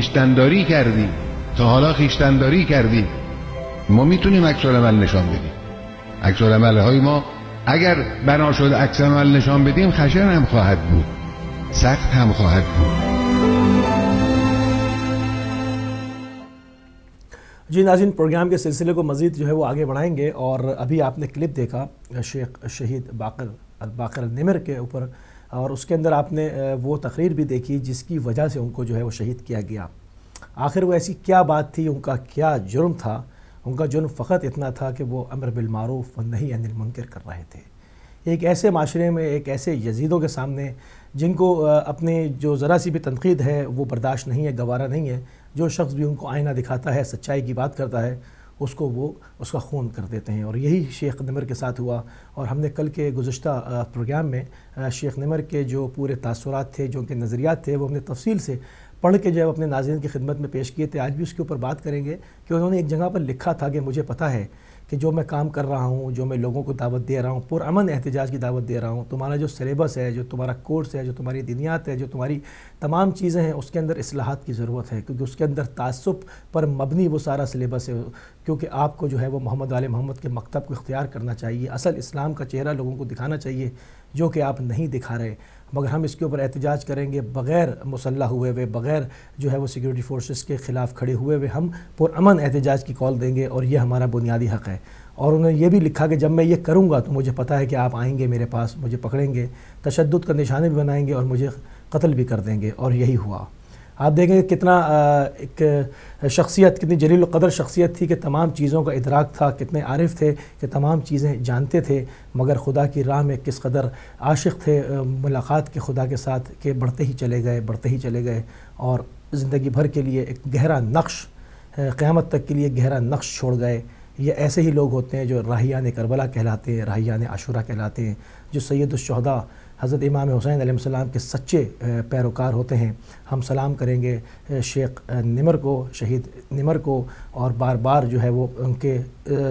خیشتنداری کردیم، تا حالا خیشتنداری کردیم، ما میتونیم عکس العمل نشان بدیم. عکس العمل های ما اگر بنا شد عکس العمل نشان بدیم، خشن هم خواهد بود، سخت هم خواهد بود. جی ناظرین، پروگرام کے سلسلے کو مزید جو ہے وہ آگے بڑھائیں گے، اور ابھی آپ نے کلپ دیکھا شیخ شہید باقر النمر کے اوپر، اور اس کے اندر آپ نے وہ تقریر بھی دیکھی جس کی وجہ سے ان کو جو ہے وہ شہید کیا گیا. آخر وہ ایسی کیا بات تھی، ان کا کیا جرم تھا؟ ان کا جرم فقط اتنا تھا کہ وہ امر بالمعروف و نہی عن المنکر کر رہے تھے. ایک ایسے معاشرے میں، ایک ایسے یزیدوں کے سامنے جن کو اپنے جو ذرا سی بھی تنقید ہے وہ برداشت نہیں ہے، گوارا نہیں ہے، جو شخص بھی ان کو آئینہ دکھاتا ہے، سچائی کی بات کرتا ہے، اس کو وہ اس کا خون کر دیتے ہیں. اور یہی شیخ نمر کے ساتھ ہوا. اور ہم نے کل کے گزشتہ پروگرام میں شیخ نمر کے جو پورے تاثرات تھے، جو ان کے نظریات تھے، وہ ہم نے تفصیل سے پڑھ کے جو اپنے ناظرین کی خدمت میں پیش کیے تھے. آج بھی اس کے اوپر بات کریں گے کہ انہوں نے ایک جگہ پر لکھا تھا کہ مجھے پتہ ہے کہ جو میں کام کر رہا ہوں، جو میں لوگوں کو دعوت دے رہا ہوں، پرامن احتجاج کی دعوت دے رہا ہوں، تمہارا جو سلیبس ہے، جو تمہارا کورس ہے، جو تمہاری دینیات ہے، جو تمہاری تمام چیزیں ہیں، اس کے اندر اصلاحات کی ضرورت ہے، کیونکہ اس کے اندر تعصب پر مبنی وہ سارا سلیبس ہے. کیونکہ آپ کو جو ہے وہ محمد آل محمد کے مکتب کو اختیار کرنا چاہیے، اصل اسلام کا چہرہ لوگوں کو دکھانا چاہیے، جو کہ آپ نہیں دکھا رہے. مگر ہم اس کے اوپر احتجاج کریں گے بغیر مسلح ہوئے ہوئے، بغیر جو ہے وہ سیکیورٹی فورسز کے خلاف کھڑے ہوئے ہوئے ہم پرامن احتجاج کی کال دیں گے، اور یہ ہمارا بنیادی حق ہے. اور انہوں نے یہ بھی لکھا کہ جب میں یہ کروں گا تو مجھے پتہ ہے کہ آپ آئیں گے میرے پاس، مجھے پکڑیں گے، تشدد کا نشانے بھی بنائیں گے اور مجھے قتل بھی کر دیں گے. اور یہی ہوا. آپ دیکھیں کہ کتنا ایک شخصیت، کتنی جلیل القدر شخصیت تھی کہ تمام چیزوں کا ادراک تھا، کتنے عارف تھے کہ تمام چیزیں جانتے تھے، مگر خدا کی راہ میں کس قدر عاشق تھے ملاقات کے خدا کے ساتھ کہ بڑھتے ہی چلے گئے اور زندگی بھر کے لیے ایک گہرا نقش، قیامت تک کے لیے گہرا نقش چھوڑ گئے. یہ ایسے ہی لوگ ہوتے ہیں جو راہیان کربلا کہلاتے ہیں، راہیان عاشورہ کہلاتے ہیں، جو سید الشہداء حضرت امام حسین علیہ السلام کے سچے پیروکار ہوتے ہیں. ہم سلام کریں گے شیخ نمر کو، شہید نمر کو، اور بار بار جو ہے وہ ان کے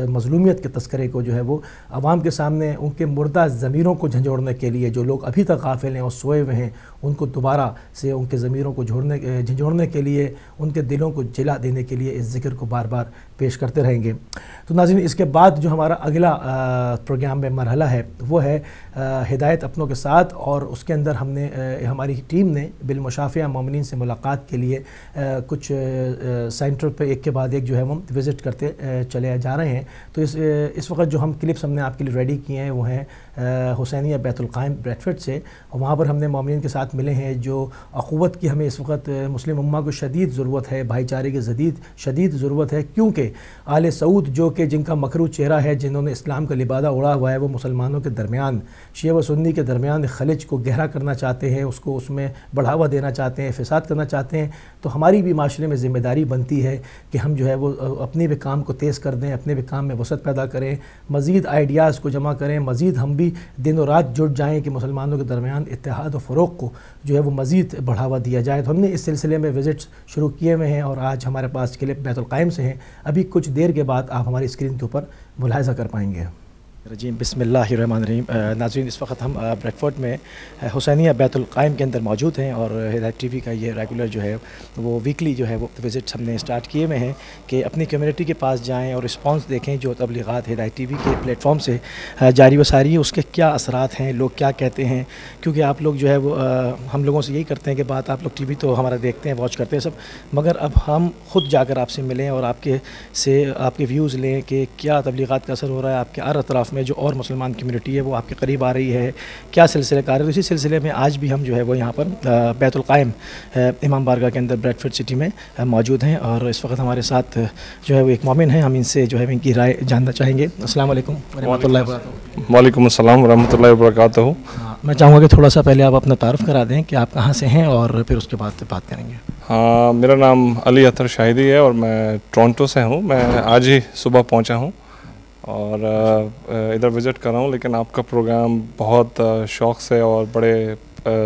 مظلومیت کے تذکرے کو جو ہے وہ عوام کے سامنے، ان کے مردہ ضمیروں کو جھنجھوڑنے کے لیے، جو لوگ ابھی تک غافل ہیں اور سوئے ہوئے ہیں ان کو دوبارہ سے ان کے ضمیروں کو جھنجھوڑنے کے لیے، ان کے دلوں کو جلا دینے کے لیے اس ذکر کو بار بار پیش کرتے رہیں گے. تو ناظرین، اس کے بعد جو ہمارا اگلا پروگرام میں مرحلہ ہے وہ ہے ہدایت اپنوں کے ساتھ، اور اس کے اندر ہم نے ہماری ٹیم نے بالمشافیہ مومنین سے ملاقات کے لیے کچھ سینٹر پہ ایک کے بعد ایک جو ہے وہ وزٹ کرتے چلے جا رہے ہیں. تو اس وقت جو ہم کلپس ہم نے آپ کے لیے ریڈی کیے ہیں وہ ہیں حسینیہ بیت القائم بریڈ فورڈ سے، اور وہاں پر ہم نے مومنین کے ساتھ ملے ہیں جو اخوت کی ہمیں اس وقت مسلم امہ کو شدید ضرورت ہے، بھائی چارے کی شدید ضرورت ہے، کیونکہ آل سعود جو کہ جن کا مکروہ چہرہ ہے، جنہوں نے اسلام کا لبادہ اڑا ہوا ہے، وہ مسلمانوں کے درمیان، شیعہ و سنی کے درمیان خلج کو گہرا کرنا چاہتے ہیں، اس کو اس میں بڑھاوا دینا چاہتے ہیں، فساد کرنا چاہتے ہیں. تو ہماری بھی معاشرے میں ذمہ داری بنتی ہے کہ ہم جو ہے وہ اپنے بھی کام کو تیز کر دیں، اپنے بھی کام میں وسعت پیدا کریں، مزید آئیڈیاز کو جمع کریں، مزید ہم بھی دن و رات جڑ جائیں کہ مسلمانوں کے درمیان اتحاد و فروغ کو جو ہے وہ مزید بڑھاوا دیا جائے. تو ہم نے اس سلسلے میں وزٹس شروع کیے ہوئے ہیں، اور آج ہمارے پاس کلپ بیت القائم سے ہیں. ابھی کچھ دیر کے بعد آپ ہماری اسکرین کے اوپر ملاحظہ کر پائیں گے. رجیم بسم اللہ الرحمن الرحیم. ناظرین، اس وقت ہم بریڈ فورڈ میں حسینیہ بیت القائم کے اندر موجود ہیں، اور ہدایت ٹی وی کا یہ ریگولر جو ہے وہ ویکلی جو ہے وہ وزٹس ہم نے اسٹارٹ کیے ہوئے ہیں کہ اپنی کمیونٹی کے پاس جائیں اور رسپانس دیکھیں جو تبلیغات ہدایت ٹی وی کے پلیٹ فارم سے جاری و ساری ہے، اس کے کیا اثرات ہیں، لوگ کیا کہتے ہیں. کیونکہ آپ لوگ جو ہے وہ ہم لوگوں سے یہی کرتے ہیں کہ بات آپ لوگ ٹی وی تو ہمارا دیکھتے ہیں، واچ کرتے ہیں سب، مگر اب ہم خود جا کر آپ سے ملیں اور آپ کے ویوز لیں کہ کیا تبلیغات کا اثر ہو رہا ہے آپ کے ہر اطراف میں. جو اور مسلمان کمیونٹی ہے وہ آپ کے قریب آ رہی ہے، کیا سلسلہ کار ہے. اسی سلسلے میں آج بھی ہم جو ہے وہ یہاں پر بیت القائم امام بارگاہ کے اندر بریڈ فورڈ سٹی میں موجود ہیں، اور اس وقت ہمارے ساتھ جو ہے وہ ایک مومن ہیں. ہم ان سے جو ہے ان کی رائے جاننا چاہیں گے. السلام علیکم ورحمۃ اللہ وبرکاتہ. وعلیکم السلام ورحمۃ اللہ وبرکاتہ. میں چاہوں گا کہ تھوڑا سا پہلے آپ اپنا تعارف کرا دیں کہ آپ کہاں سے ہیں، اور پھر اس کے بعد بات کریں گے. ہاں، میرا نام علی اطہر شاہدی ہے اور میں ٹورنٹو سے ہوں. میں آج ہی صبح پہنچا ہوں اور ادھر وزٹ کر رہا ہوں، لیکن آپ کا پروگرام بہت شوق سے اور بڑے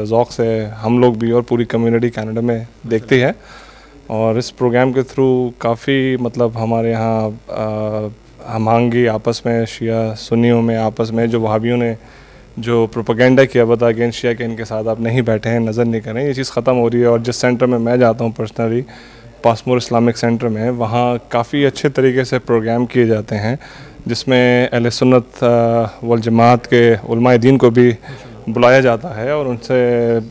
ذوق سے ہم لوگ بھی اور پوری کمیونٹی کینیڈا میں دیکھتی ہے. اور اس پروگرام کے تھرو کافی ہمارے یہاں ہم آہنگی آپس میں، شیعہ سنیوں میں آپس میں، جو وہابیوں نے جو پروپیگنڈا کیا بتا اگینسٹ شیعہ کہ ان کے ساتھ آپ نہیں بیٹھے ہیں, نظر نہیں کریں, یہ چیز ختم ہو رہی ہے. اور جس سینٹر میں جاتا ہوں پرسنلی, پاسمور اسلامک سینٹر میں, وہاں کافی اچھے طریقے سے پروگرام کیے جاتے ہیں جس میں اہل سنت والجماعت کے علماء دین کو بھی بلایا جاتا ہے اور ان سے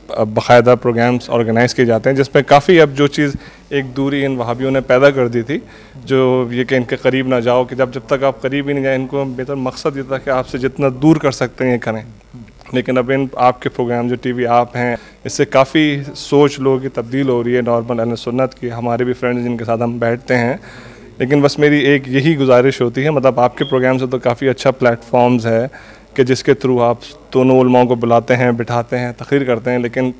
باقاعدہ پروگرامز آرگنائز کیے جاتے ہیں, جس میں کافی اب جو چیز ایک دوری ان وہابیوں نے پیدا کر دی تھی, جو یہ کہ ان کے قریب نہ جاؤ, کہ جب تک آپ قریب ہی نہیں جائیں, ان کو بہتر مقصد یہ تھا کہ آپ سے جتنا دور کر سکتے ہیں یہ کریں. لیکن اب آپ کے پروگرام جو ٹی وی آپ ہیں, اس سے کافی سوچ لوگوں کی تبدیل ہو رہی ہے, نارمل اہل سنت کی. ہمارے بھی فرینڈز جن کے ساتھ ہم بیٹھتے ہیں, لیکن بس میری ایک یہی گزارش ہوتی ہے, مطلب آپ کے پروگرام سے تو کافی اچھا پلیٹ فارمز ہے کہ جس کے تھرو آپ دونوں علماء کو بلاتے ہیں, بٹھاتے ہیں, تقریر کرتے ہیں, لیکن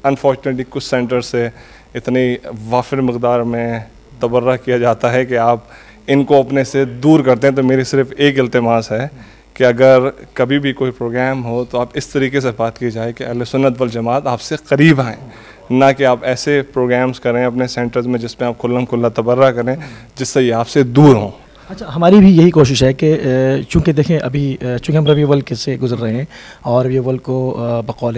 انفارچونیٹلی کچھ سینٹر سے اتنی وافر مقدار میں تبرہ کیا جاتا ہے کہ آپ ان کو اپنے سے دور کرتے ہیں. تو میری صرف ایک التماس ہے کہ اگر کبھی بھی کوئی پروگرام ہو تو آپ اس طریقے سے بات کی جائے کہ اہل سنت والجماعت آپ سے قریب آئیں, نہ کہ آپ ایسے پروگرامز کریں اپنے سینٹرز میں جس میں آپ کھلم کھلا تبرہ کریں جس سے یہ آپ سے دور ہوں. اچھا, ہماری بھی یہی کوشش ہے کہ چونکہ دیکھیں ابھی چونکہ ہم ربیع الاول سے گزر رہے ہیں اور ربیع الاول کو بقول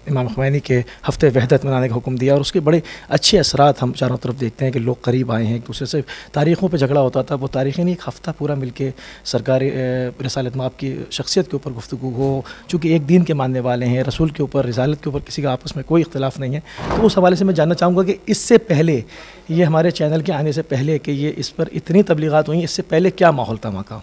امام خمینی کے ہفتے وحدت منانے کا حکم دیا, اور اس کے بڑے اچھے اثرات ہم چاروں طرف دیکھتے ہیں کہ لوگ قریب آئے ہیں ایک دوسرے سے. تاریخوں پہ جھگڑا ہوتا تھا, وہ تاریخیں نہیں, ایک ہفتہ پورا مل کے سرکار رسالت مآب کی شخصیت کے اوپر گفتگو ہو, چونکہ ایک دین کے ماننے والے ہیں, رسول کے اوپر, رسالت کے اوپر کسی کا آپس میں کوئی اختلاف نہیں ہے. تو اس حوالے سے میں جاننا چاہوں گا کہ اس سے پہلے, یہ ہمارے چینل کے آنے سے پہلے کہ یہ اس پر اتنی تبلیغات ہوئیں, اس سے پہلے کیا ماحول تھا وہاں کا؟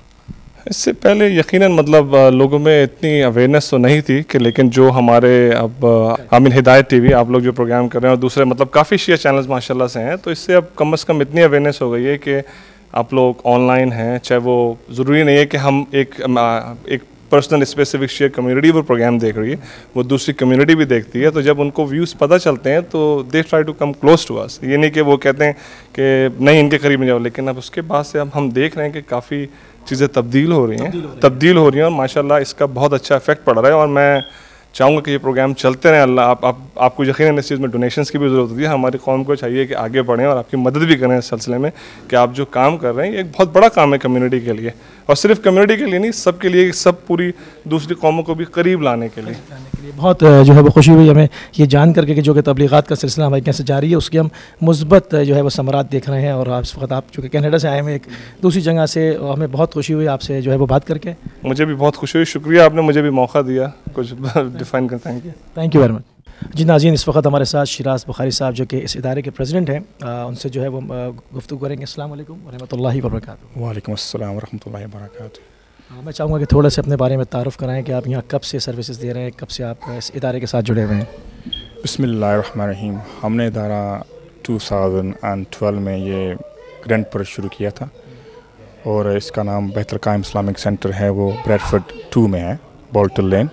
اس سے پہلے یقیناً مطلب لوگوں میں اتنی اویئرنیس تو نہیں تھی کہ, لیکن جو ہمارے اب آمین ہدایت ٹی وی آپ لوگ جو پروگرام کر رہے ہیں اور دوسرے مطلب کافی شیعہ چینلز ماشاءاللہ سے ہیں, تو اس سے اب کم از کم اتنی اویئرنیس ہو گئی ہے کہ آپ لوگ آن لائن ہیں, چاہے وہ ضروری نہیں ہے کہ ہم ایک پرسنل اسپیسیفک شیئر کمیونٹی پر پروگرام دیکھ رہی ہے, وہ دوسری کمیونٹی بھی دیکھتی ہے. تو جب ان کو ویوز پتہ چلتے ہیں تو they try to come close to us. یہ نہیں کہ وہ کہتے ہیں کہ نہیں ان کے قریب نہیں جاؤ, لیکن اب اس کے بعد سے اب ہم دیکھ رہے ہیں کہ کافی چیزیں تبدیل ہو رہی ہیں اور ماشاءاللہ اس کا بہت اچھا افیکٹ پڑ رہا ہے. اور میں چاہوں گا کہ یہ پروگرام چلتے رہیں. اللہ آپ کو یقیناً اس چیز میں ڈونیشنس کی بھی ضرورت ہوتی ہے. ہماری قوم کو چاہیے کہ آگے بڑھیں اور آپ کی مدد بھی کریں اس سلسلے میں, کہ آپ جو کام کر رہے ہیں یہ ایک بہت بڑا کام ہے کمیونٹی کے لیے, اور صرف کمیونٹی کے لیے نہیں, سب کے لیے, سب پوری دوسری قوموں کو بھی قریب لانے کے لیے. بہت جو ہے وہ خوشی ہوئی ہمیں یہ جان کر کے کہ جو کہ تبلیغات کا سلسلہ ہمارے یہاں سے جاری ہے, اس کی ہم مثبت جو ہے وہ ثمرات دیکھ رہے ہیں. اور اس وقت آپ چونکہ کینیڈا سے آئے ہیں ایک دوسری جگہ سے, ہمیں بہت خوشی ہوئی آپ سے جو ہے وہ بات کر کے. مجھے بھی بہت خوشی ہوئی, شکریہ آپ نے مجھے بھی موقع دیا کچھ ڈیفائن کرتے ہیں. Thank you very much. جی ناظرین, اس وقت ہمارے ساتھ شیراز بخاری صاحب جو کہ اس ادارے کے پریزیڈنٹ ہیں, ان سے جو ہے وہ گفتگو کریں گے. السلام علیکم ورحمۃ اللہ وبرکاتہ. وعلیکم السلام ورحمۃ اللہ وبرکاتہ. میں چاہوں گا کہ تھوڑا سے اپنے بارے میں تعارف کرائیں کہ آپ یہاں کب سے سروسز دے رہے ہیں, کب سے آپ اس ادارے کے ساتھ جڑے ہوئے ہیں. بسم اللہ الرحمن الرحیم. ہم نے ادارہ 2012 میں یہ رینٹ پر شروع کیا تھا, اور اس کا نام بیت القائم اسلامک سینٹر ہے, وہ بریڈفورڈ 2 میں ہے, بولٹن لین.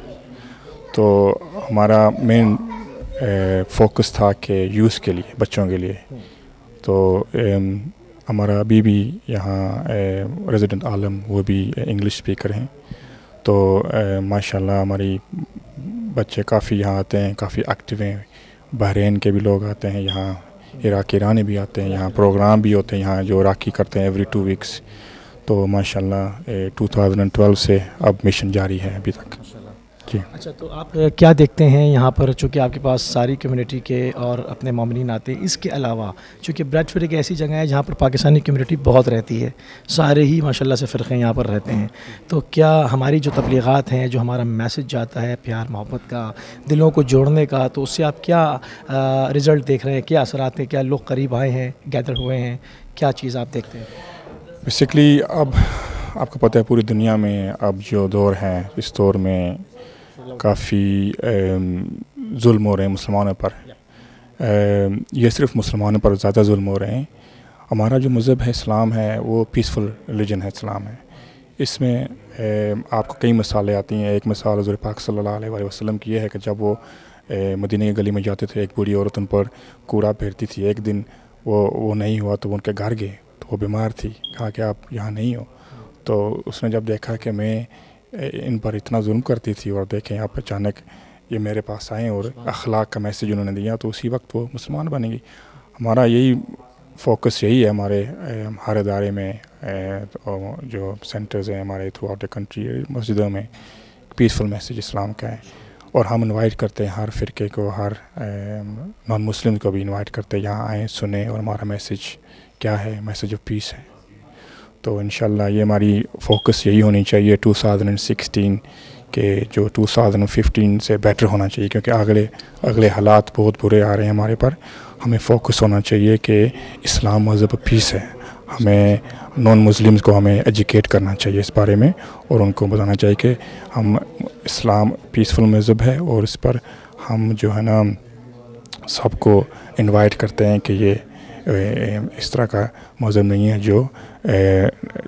تو ہمارا مین فوکس تھا کہ یوز کے لیے, بچوں کے لیے. تو ہمارا ابھی بھی یہاں ریزیڈنٹ عالم وہ بھی انگلش اسپیکر ہیں. تو ماشاءاللہ ہماری بچے کافی یہاں آتے ہیں, کافی ایکٹیو ہیں. بحرین کے بھی لوگ آتے ہیں یہاں, عراقی ایرانی بھی آتے ہیں یہاں, پروگرام بھی ہوتے ہیں یہاں جو عراقی کرتے ہیں ایوری 2 ویکس. تو ماشاءاللہ 2012 سے اب مشن جاری ہے ابھی تک. جی اچھا, تو آپ کیا دیکھتے ہیں یہاں پر, چونکہ آپ کے پاس ساری کمیونٹی کے اور اپنے مومنین آتے ہیں, اس کے علاوہ چونکہ بریڈفورڈ ایک ایسی جگہ ہے جہاں پر پاکستانی کمیونٹی بہت رہتی ہے, سارے ہی ماشاءاللہ سے فرقے یہاں پر رہتے ہیں, تو کیا ہماری جو تبلیغات ہیں, جو ہمارا میسج جاتا ہے پیار محبت کا, دلوں کو جوڑنے کا, تو اس سے آپ کیا رزلٹ دیکھ رہے ہیں, کیا اثرات ہیں, کیا لوگ قریب آئے ہیں, گیدر ہوئے ہیں, کیا چیز آپ دیکھتے ہیں؟ بیسکلی اب آپ کو پتہ ہے پوری دنیا میں اب جو دور ہے, اس دور میں کافی ظلم ہو رہے ہیں مسلمانوں پر. یہ صرف مسلمانوں پر زیادہ ظلم ہو رہے ہیں. ہمارا جو مذہب ہے اسلام ہے, وہ پیسفل ریلیجن ہے, اسلام ہے. اس میں آپ کو کئی مثالیں آتی ہیں. ایک مثال حضور پاک صلی اللہ علیہ وسلم کی یہ ہے کہ جب وہ مدینہ کی گلی میں جاتے تھے, ایک بوڑھی عورت ان پر کوڑا پھیرتی تھی. ایک دن وہ نہیں ہوا تو وہ ان کے گھر گئے, تو وہ بیمار تھی, کہا کہ آپ یہاں نہیں ہو. تو اس نے جب دیکھا کہ میں ان پر اتنا ظلم کرتی تھی, اور دیکھیں آپ اچانک یہ میرے پاس آئیں اور اخلاق کا میسیج انہوں نے دیا, تو اسی وقت وہ مسلمان بنے گی. ہمارا یہی فوکس یہی ہے ہمارے ہر ادارے میں, جو سینٹرز ہیں ہمارے تھرو آؤٹ دا کنٹری مسجدوں میں, پیسفل میسیج اسلام کا ہے، اور ہم انوائٹ کرتے ہیں ہر فرقے کو، ہر نان مسلم کو بھی انوائٹ کرتے ہیں یہاں آئیں، سنیں، اور ہمارا میسیج کیا ہے، میسیج آف پیس ہے. تو انشاءاللہ یہ ہماری فوکس یہی ہونی چاہیے 2016 کہ جو 2015 سے بیٹر ہونا چاہیے، کیونکہ اگلے حالات بہت برے آ رہے ہیں ہمارے پر. ہمیں فوکس ہونا چاہیے کہ اسلام مذہب پیس ہے. ہمیں نان مسلمز کو ہمیں ایجوکیٹ کرنا چاہیے اس بارے میں، اور ان کو بتانا چاہیے کہ ہم اسلام پیسفل مذہب ہے، اور اس پر ہم جو ہے نا سب کو انوائٹ کرتے ہیں کہ یہ اس طرح کا مذہب نہیں ہے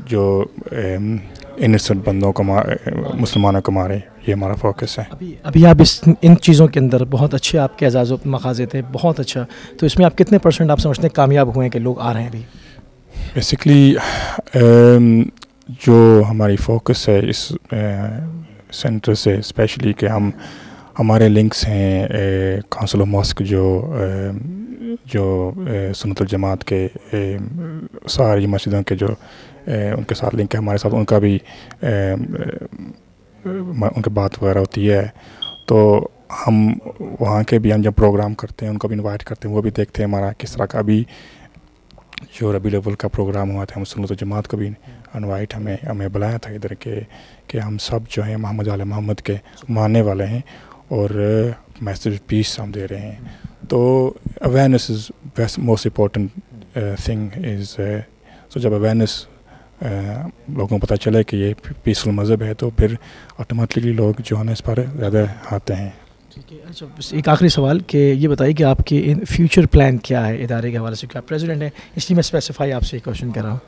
جو انسنٹ بندوں کو مسلمانوں کو مارے. یہ ہمارا فوکس ہے. ابھی آپ ان چیزوں کے اندر بہت اچھے آپ کے اعزاز و مغازے تھے، بہت اچھا. تو اس میں آپ کتنے % آپ سمجھتے ہیں کامیاب ہوئے ہیں کہ لوگ آ رہے ہیں ابھی؟ بیسکلی جو ہماری فوکس ہے اس سینٹر سے اسپیشلی کہ ہمارے لنکس ہیں کونسل آف ماسک جو سنت الجماعت کے ساری مسجدوں کے جو ان کے ساتھ لنک ہے ہمارے ساتھ، ان کا بھی ان کے بات وغیرہ ہوتی ہے. تو ہم وہاں کے بھی ہم جب پروگرام کرتے ہیں ان کو بھی انوائٹ کرتے ہیں، وہ بھی دیکھتے ہیں ہمارا کس طرح کا. ابھی جو ربیع الاول کا پروگرام ہوا تھا، ہم سنت الجماعت کو بھی انوائٹ ہمیں بلایا تھا ادھر کہ ہم سب جو ہیں محمد آل محمد کے ماننے والے ہیں، اور میسیج پیس ہم دے رہے ہیں. تو awareness is most important thing is. تو جب اویئرنیس لوگوں کو پتہ چلے کہ یہ پیسفل مذہب ہے تو پھر آٹومیٹکلی لوگ جو ہے نا اس پر زیادہ آتے ہیں. ٹھیک ہے. اچھا بس ایک آخری سوال کہ یہ بتائیے کہ آپ کے فیوچر پلان کیا ہے ادارے کے حوالے سے، کہ آپ پریزیڈنٹ ہیں اس لیے میں اسپیسیفائی آپ سے ایک کوشچن کر رہا ہوں.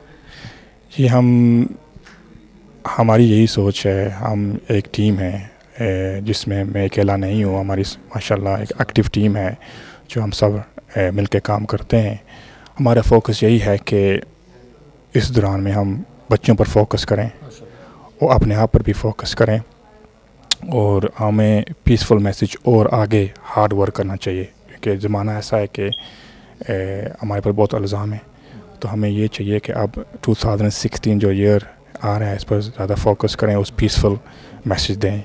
جی ہماری یہی سوچ ہے. ہم ایک ٹیم ہے جس میں اکیلا نہیں ہوں. ہماری ماشاءاللہ ایک ایکٹیو ٹیم ہے جو ہم سب مل کے کام کرتے ہیں. ہمارا فوکس یہی ہے کہ اس دوران میں ہم بچوں پر فوکس کریں اور اپنے آپ پر بھی فوکس کریں، اور ہمیں پیسفل میسیج اور آگے ہارڈ ورک کرنا چاہیے، کیونکہ زمانہ ایسا ہے کہ ہمارے پر بہت الزام ہے. تو ہمیں یہ چاہیے کہ اب 2016 جو ایئر آ رہا ہے اس پر زیادہ فوکس کریں، اس پیسفل میسیج دیں،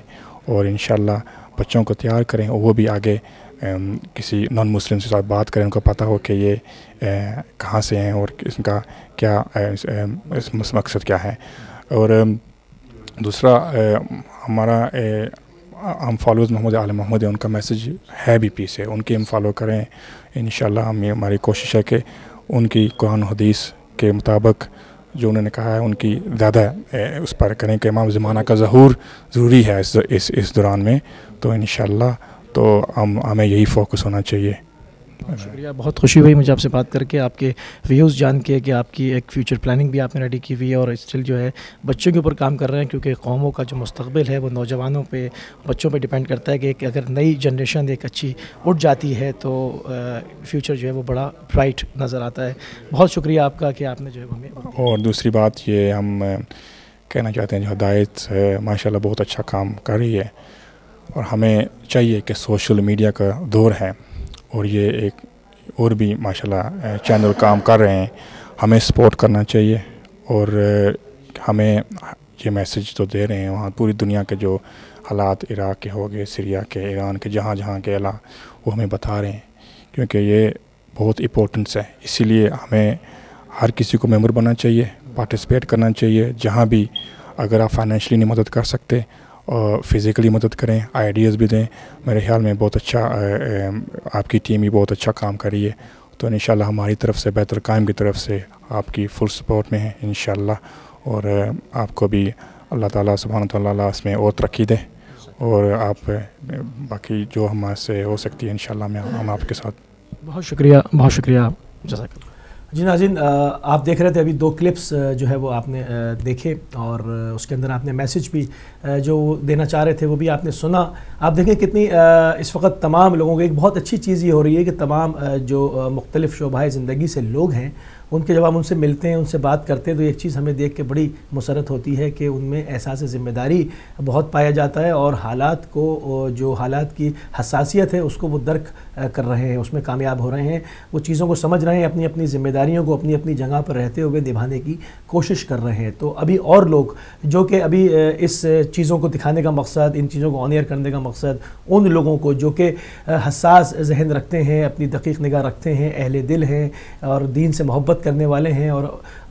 اور انشاءاللہ بچوں کو تیار کریں، اور وہ بھی آگے کسی نان مسلم کے ساتھ بات کریں، ان کو پتہ ہو کہ یہ کہاں سے ہیں اور اس کا کیا مقصد کیا ہے. اور دوسرا ہمارا ہم فالوز محمد آل محمد ہیں، ان کا میسیج ہے بھی پیس ہے، ان کی ہم فالو کریں. انشاءاللہ ہماری کوشش ہے کہ ان کی قرآن و حدیث کے مطابق جو انہوں نے کہا ہے ان کی زیادہ اس پر کریں کہ امام زمانہ کا ظہور ضروری ہے اس دوران میں. تو انشاءاللہ تو ہمیں یہی فوکس ہونا چاہیے. بہت شکریہ. بہت خوشی ہوئی مجھے آپ سے بات کر کے، آپ کے ویوز جان کے کہ آپ کی ایک فیوچر پلاننگ بھی آپ نے ریڈی کی ہوئی ہے، اور اسٹل جو ہے بچوں کے اوپر کام کر رہے ہیں، کیونکہ قوموں کا جو مستقبل ہے وہ نوجوانوں پہ، بچوں پہ ڈیپینڈ کرتا ہے کہ اگر نئی جنریشن ایک اچھی اٹھ جاتی ہے تو فیوچر جو ہے وہ بڑا برائٹ نظر آتا ہے. بہت شکریہ آپ کا کہ آپ نے جو ہے ہمیں. اور دوسری بات یہ ہم کہنا چاہتے ہیں جو ہدایت ماشاءاللہ بہت اچھا کام کر رہی ہے، اور ہمیں چاہیے کہ سوشل میڈیا کا دور ہے، اور یہ ایک اور بھی ماشاءاللہ چینل کام کر رہے ہیں. ہمیں سپورٹ کرنا چاہیے، اور ہمیں یہ میسیج تو دے رہے ہیں وہاں پوری دنیا کے جو حالات عراق کے ہو گئے، سیریا کے، ایران کے، جہاں کے وہ ہمیں بتا رہے ہیں، کیونکہ یہ بہت امپورٹنس ہے. اسی لیے ہمیں ہر کسی کو ممبر بننا چاہیے، پارٹیسپیٹ کرنا چاہیے. جہاں بھی اگر آپ فائنینشلی نہیں مدد کر سکتے اور فزیکلی مدد کریں، آئیڈیاز بھی دیں. میرے خیال میں بہت اچھا آپ کی ٹیم بھی بہت اچھا کام کر رہی ہے. تو انشاءاللہ ہماری طرف سے بیت القائم کی طرف سے آپ کی فل سپورٹ میں ہے انشاءاللہ، اور آپ کو بھی اللہ تعالیٰ سبحانہ وتعالیٰ اس میں اور ترقی دے، اور آپ باقی جو ہمارے سے ہو سکتی ہے انشاءاللہ ہم آپ کے ساتھ. بہت شکریہ. بہت شکریہ. جزاک اللہ. جی ناظرین، آپ دیکھ رہے تھے ابھی 2 کلپس جو ہے وہ آپ نے دیکھے، اور اس کے اندر آپ نے میسیج بھی جو دینا چاہ رہے تھے وہ بھی آپ نے سنا. آپ دیکھیں کتنی اس وقت تمام لوگوں کو ایک بہت اچھی چیز یہ ہو رہی ہے کہ تمام جو مختلف شعبۂ زندگی سے لوگ ہیں ان کے جب ہم ان سے ملتے ہیں، ان سے بات کرتے ہیں، تو ایک چیز ہمیں دیکھ کے بڑی مسرت ہوتی ہے کہ ان میں احساس ذمہ داری بہت پایا جاتا ہے، اور حالات کو، جو حالات کی حساسیت ہے اس کو وہ درک کر رہے ہیں، اس میں کامیاب ہو رہے ہیں، وہ چیزوں کو سمجھ رہے ہیں، اپنی اپنی ذمہ داریوں کو اپنی اپنی جگہ پر رہتے ہوئے نبھانے کی کوشش کر رہے ہیں۔ تو ابھی اور لوگ جو کہ ابھی اس چیزوں کو دکھانے کا مقصد، ان چیزوں کو آن ایئر کرنے کا مقصد ان لوگوں کو جو کہ حساس ذہن رکھتے ہیں، اپنی دقیق نگاہ رکھتے ہیں، اہل دل ہیں اور دین سے محبت کرنے والے ہیں، اور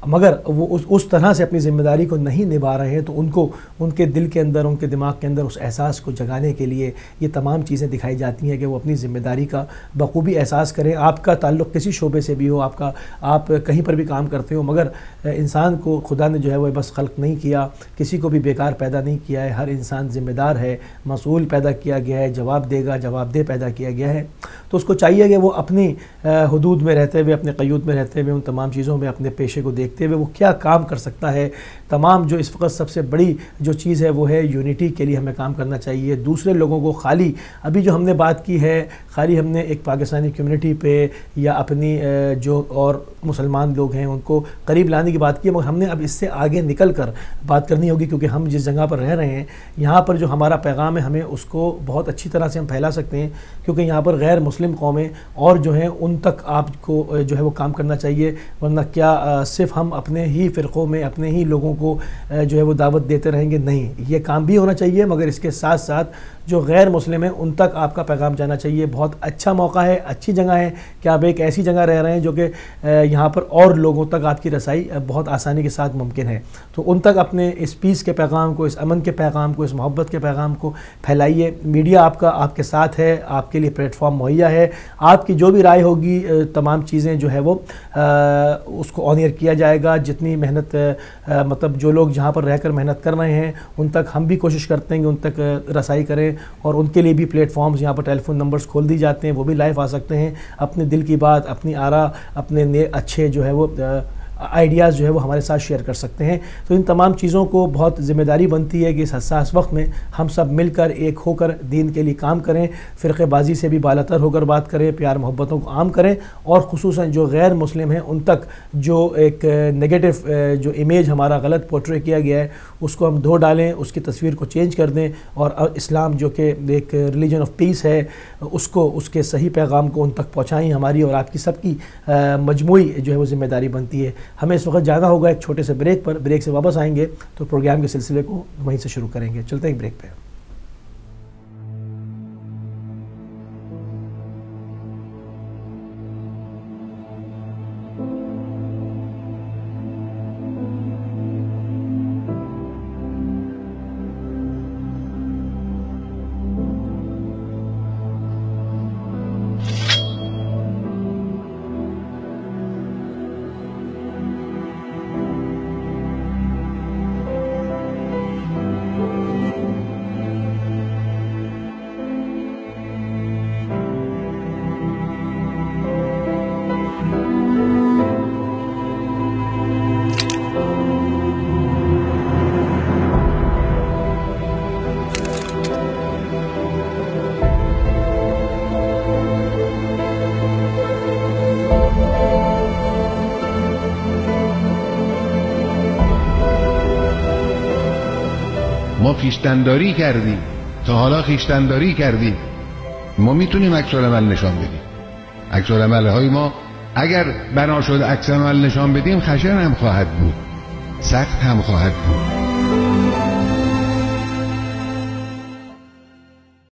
مگر وہ اس طرح سے اپنی ذمہ داری کو نہیں نبھا رہے ہیں، تو ان کو ان کے دل کے اندر، ان کے دماغ کے اندر اس احساس کو جگانے کے لیے یہ تمام چیزیں دکھائی جاتی ہیں کہ وہ اپنی ذمہ داری کا بخوبی احساس کریں۔ آپ کا تعلق کسی شعبے سے بھی ہو، آپ کہیں پر بھی کام کرتے ہو، مگر انسان کو خدا نے جو ہے وہ بس خلق نہیں کیا، کسی کو بھی بیکار پیدا نہیں کیا ہے، ہر انسان ذمہ دار ہے، مسئول پیدا کیا گیا ہے، جواب دے گا، جواب دہ پیدا کیا گیا ہے۔ تو اس کو چاہیے کہ وہ اپنی حدود میں رہتے ہوئے، اپنے قیود میں رہتے ہوئے، ان تمام چیزوں میں اپنے پیشے کو دیکھتے ہوئے وہ کیا کام کر سکتا ہے۔ تمام جو اس وقت سب سے بڑی جو چیز ہے وہ ہے یونٹی کے لیے ہمیں کام کرنا چاہیے۔ دوسرے لوگوں کو خالی ابھی جو ہم نے بات کی ہے، خالی ہم نے ایک پاکستانی کمیونٹی پہ یا اپنی جو اور مسلمان لوگ ہیں ان کو قریب لانے کی بات کی ہے، مگر ہم نے اب اس سے آگے نکل کر بات کرنی ہوگی، کیونکہ ہم جس جگہ پر رہ رہے ہیں یہاں پر جو ہمارا پیغام ہے ہمیں اس کو بہت اچھی طرح سے ہم پھیلا سکتے ہیں، کیونکہ یہاں پر غیر مسلم قومیں اور جو ہیں ان تک آپ کو جو ہے وہ کام کرنا چاہیے، ورنہ کیا صرف ہم اپنے ہی فرقوں میں اپنے ہی لوگوں کو جو ہے وہ دعوت دیتے رہیں گے؟ نہیں، یہ کام بھی ہونا چاہیے، مگر اس کے ساتھ ساتھ جو غیر مسلم ہیں ان تک آپ کا پیغام جانا چاہیے۔ بہت اچھا موقع ہے، اچھی جگہ ہے کہ آپ ایک ایسی جگہ رہ رہے ہیں جو کہ یہاں پر اور لوگوں تک آپ کی رسائی بہت آسانی کے ساتھ ممکن ہے، تو ان تک اپنے اس پیس کے پیغام کو، اس امن کے پیغام کو، اس محبت کے پیغام کو پھیلائیے۔ میڈیا آپ کے ساتھ ہے، آپ کے لیے پلیٹ فارم مہیا ہے، آپ کی جو بھی رائے ہوگی تمام چیزیں جو ہے وہ اس کو آن ایئر کیا جائے گا۔ جتنی محنت مطلب جو لوگ جہاں پر رہ کر محنت کر رہے ہیں ان تک ہم بھی کوشش کرتے ہیں کہ ان تک رسائی کریں، اور ان کے لیے بھی پلیٹ فارمز یہاں پر ٹیلی فون نمبرز کھول دی جاتے ہیں، وہ بھی لائیو آ سکتے ہیں، اپنے دل کی بات، اپنی آرا، اپنے اچھے جو ہے وہ آئیڈیاز جو ہے وہ ہمارے ساتھ شیئر کر سکتے ہیں۔ تو ان تمام چیزوں کو بہت ذمہ داری بنتی ہے کہ اس حساس وقت میں ہم سب مل کر ایک ہو کر دین کے لیے کام کریں، فرقے بازی سے بھی بالاتر ہو کر بات کریں، پیار محبتوں کو عام کریں، اور خصوصاً جو غیر مسلم ہیں ان تک جو ایک نیگیٹو جو امیج ہمارا غلط پورٹرے کیا گیا ہے اس کو ہم دھو ڈالیں، اس کی تصویر کو چینج کر دیں، اور اسلام جو کہ ایک ریلیجن آف پیس ہے اس کے صحیح پیغام کو ان تک پہنچائیں۔ ہماری اور آپ کی سب کی مجموعی جو ہے وہ ذمہ داری بنتی ہے۔ ہمیں اس وقت جانا ہوگا ایک چھوٹے سے بریک پر، بریک سے واپس آئیں گے تو پروگرام کے سلسلے کو وہیں سے شروع کریں گے۔ چلتے ہیں بریک پہ۔ ما خویشتنداری کردیم، تا حالا خویشتنداری کردیم، ما میتونیم عکس العمل نشان بدیم. عکس العمل های ما اگر بنا شد عکس العمل نشان بدیم خشن هم خواهد بود، سخت هم خواهد بود.